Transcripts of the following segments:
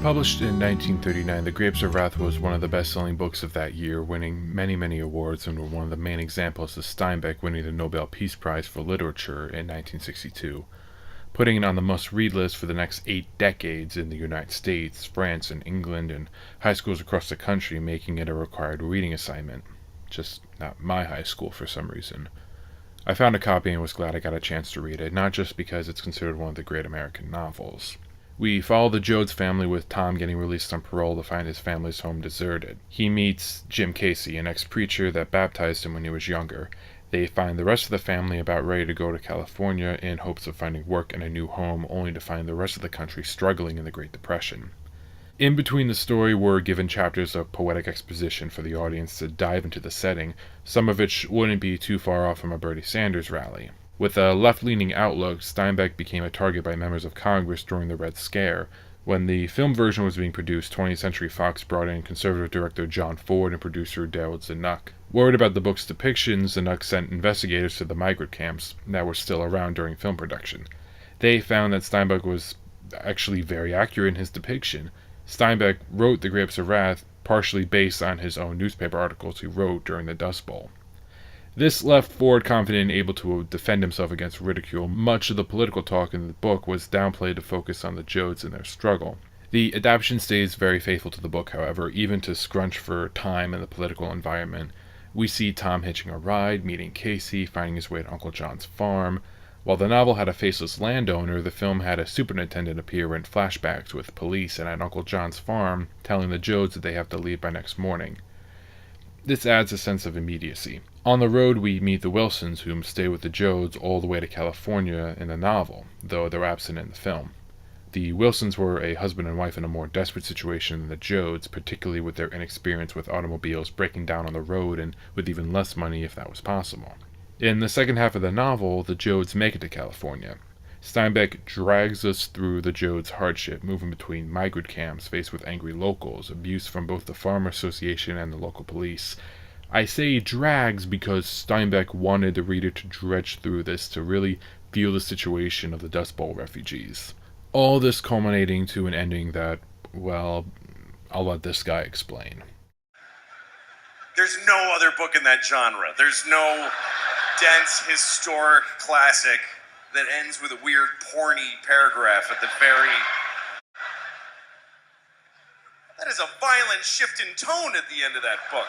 Published in 1939, The Grapes of Wrath was one of the best-selling books of that year, winning many awards, and were one of the main examples of Steinbeck winning the Nobel Peace Prize for Literature in 1962, putting it on the must-read list for the next 8 decades in the United States, France, and England, and high schools across the country, making it a required reading assignment. Just not my high school for some reason. I found a copy and was glad I got a chance to read it, not just because it's considered one of the great American novels. We follow the Joads family, with Tom getting released on parole to find his family's home deserted. He meets Jim Casey, an ex-preacher that baptized him when he was younger. They find the rest of the family about ready to go to California in hopes of finding work and a new home, only to find the rest of the country struggling in the Great Depression. In between the story, we're given chapters of poetic exposition for the audience to dive into the setting, some of which wouldn't be too far off from a Bernie Sanders rally. With a left-leaning outlook, Steinbeck became a target by members of Congress during the Red Scare. When the film version was being produced, 20th Century Fox brought in conservative director John Ford and producer Daryl Zanuck. Worried about the book's depictions, Zanuck sent investigators to the migrant camps that were still around during film production. They found that Steinbeck was actually very accurate in his depiction. Steinbeck wrote The Grapes of Wrath partially based on his own newspaper articles he wrote during the Dust Bowl. This left Ford confident and able to defend himself against ridicule. Much of the political talk in the book was downplayed to focus on the Joads and their struggle. The adaptation stays very faithful to the book, however, even to scrunch for time in the political environment. We see Tom hitching a ride, meeting Casey, finding his way to Uncle John's farm. While the novel had a faceless landowner, the film had a superintendent appear in flashbacks with police and at Uncle John's farm, telling the Joads that they have to leave by next morning. This adds a sense of immediacy. On the road, we meet the Wilsons, whom stay with the Joads all the way to California in the novel, though they're absent in the film. The Wilsons were a husband and wife in a more desperate situation than the Joads, particularly with their inexperience with automobiles breaking down on the road and with even less money if that was possible. In the second half of the novel, the Joads make it to California. Steinbeck drags us through the Joads' hardship, moving between migrant camps faced with angry locals, abuse from both the Farmer Association and the local police. I say drags because Steinbeck wanted the reader to dredge through this to really feel the situation of the Dust Bowl refugees. All this culminating to an ending that, well, I'll let this guy explain. There's no other book in that genre. There's no dense, historic classic that ends with a weird, porny paragraph at the very... That is a violent shift in tone at the end of that book.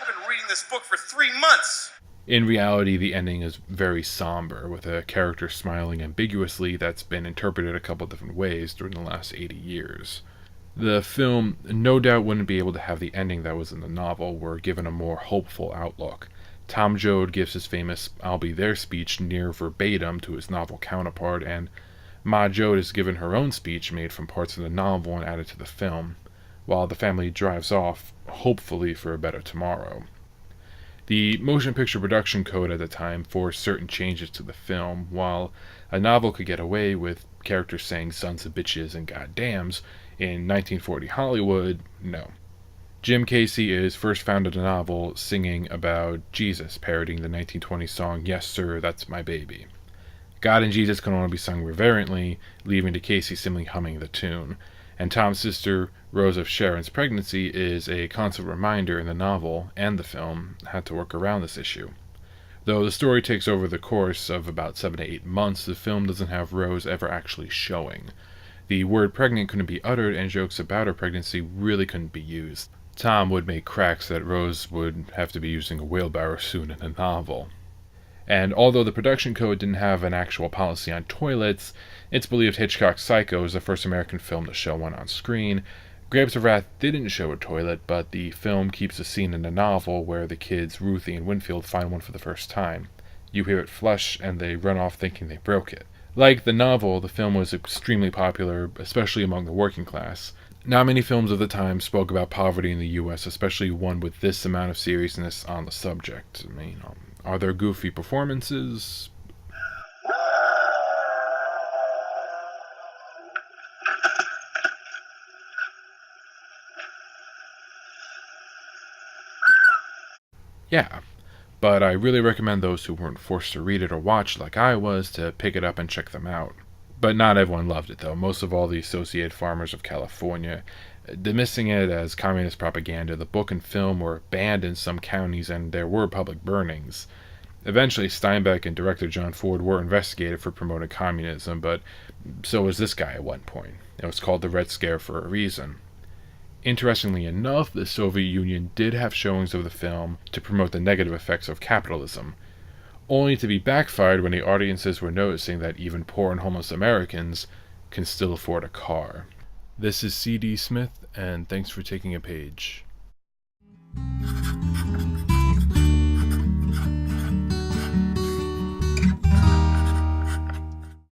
I've been reading this book for 3 months. In reality, the ending is very somber, with a character smiling ambiguously that's been interpreted a couple different ways during the last 80 years. The film no doubt wouldn't be able to have the ending that was in the novel, were given a more hopeful outlook. Tom Joad gives his famous "I'll be there" speech near verbatim to his novel counterpart, and Ma Joad is given her own speech made from parts of the novel and added to the film, while the family drives off, hopefully for a better tomorrow. The motion picture production code at the time forced certain changes to the film. While a novel could get away with characters saying sons of bitches and goddams, in 1940 Hollywood, no. Jim Casey is first found in a novel singing about Jesus, parodying the 1920 song "Yes Sir, That's My Baby." God and Jesus can only be sung reverently, leaving to Casey simply humming the tune. And Tom's sister, Rose of Sharon's pregnancy, is a constant reminder in the novel and the film had to work around this issue. Though the story takes over the course of about 7 to 8 months, the film doesn't have Rose ever actually showing. The word pregnant couldn't be uttered, and jokes about her pregnancy really couldn't be used. Tom would make cracks that Rose would have to be using a wheelbarrow soon in the novel. And although the production code didn't have an actual policy on toilets, it's believed Hitchcock's Psycho is the first American film to show one on screen. Grapes of Wrath didn't show a toilet, but the film keeps a scene in the novel where the kids, Ruthie and Winfield, find one for the first time. You hear it flush, and they run off thinking they broke it. Like the novel, the film was extremely popular, especially among the working class. Not many films of the time spoke about poverty in the U.S., especially one with this amount of seriousness on the subject. I mean, are there goofy performances? Yeah, but I really recommend those who weren't forced to read it or watch like I was to pick it up and check them out. But not everyone loved it, though. Most of all the associated farmers of California, dismissing it as communist propaganda. The book and film were banned in some counties, and there were public burnings. Eventually, Steinbeck and director John Ford were investigated for promoting communism, but so was this guy at one point. It was called the Red Scare for a reason. Interestingly enough, the Soviet Union did have showings of the film to promote the negative effects of capitalism, only to be backfired when the audiences were noticing that even poor and homeless Americans can still afford a car. This is C.D. Smith, and thanks for taking a page.